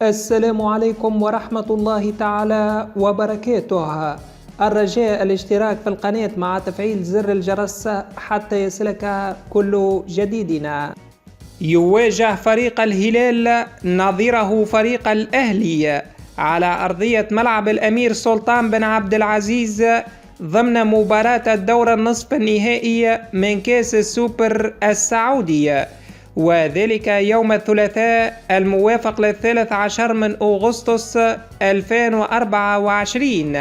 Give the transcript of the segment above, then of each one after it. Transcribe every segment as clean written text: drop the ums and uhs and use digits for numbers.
السلام عليكم ورحمة الله تعالى وبركاته. الرجاء الاشتراك في القناة مع تفعيل زر الجرس حتى يصلك كل جديدنا. يواجه فريق الهلال نظيره فريق الأهلي على أرضية ملعب الأمير سلطان بن عبد العزيز ضمن مباراة الدور النصف النهائي من كأس السوبر السعودي، وذلك يوم الثلاثاء الموافق ل13 من أغسطس 2024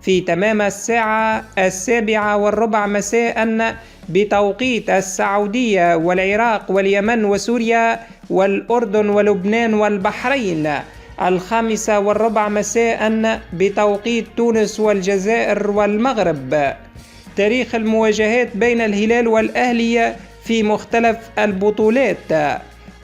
في تمام الساعة 7:15 مساء بتوقيت السعودية والعراق واليمن وسوريا والأردن ولبنان والبحرين، 5:15 مساء بتوقيت تونس والجزائر والمغرب. تاريخ المواجهات بين الهلال والأهلي في مختلف البطولات،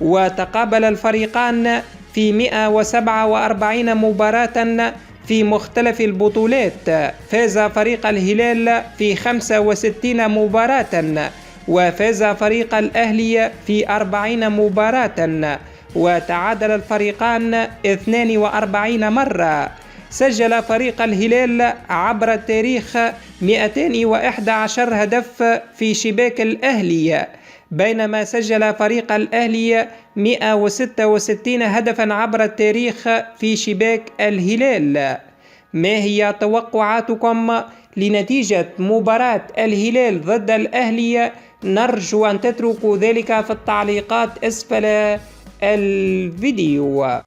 وتقابل الفريقان في 147 مباراة في مختلف البطولات. فاز فريق الهلال في 65 مباراة، وفاز فريق الأهلي في 40 مباراة، وتعادل الفريقان 42 مرة. سجل فريق الهلال عبر التاريخ 211 هدف في شباك الأهلي، بينما سجل فريق الأهلي 166 هدفا عبر التاريخ في شباك الهلال. ما هي توقعاتكم لنتيجة مباراة الهلال ضد الأهلي؟ نرجو أن تتركوا ذلك في التعليقات أسفل الفيديو.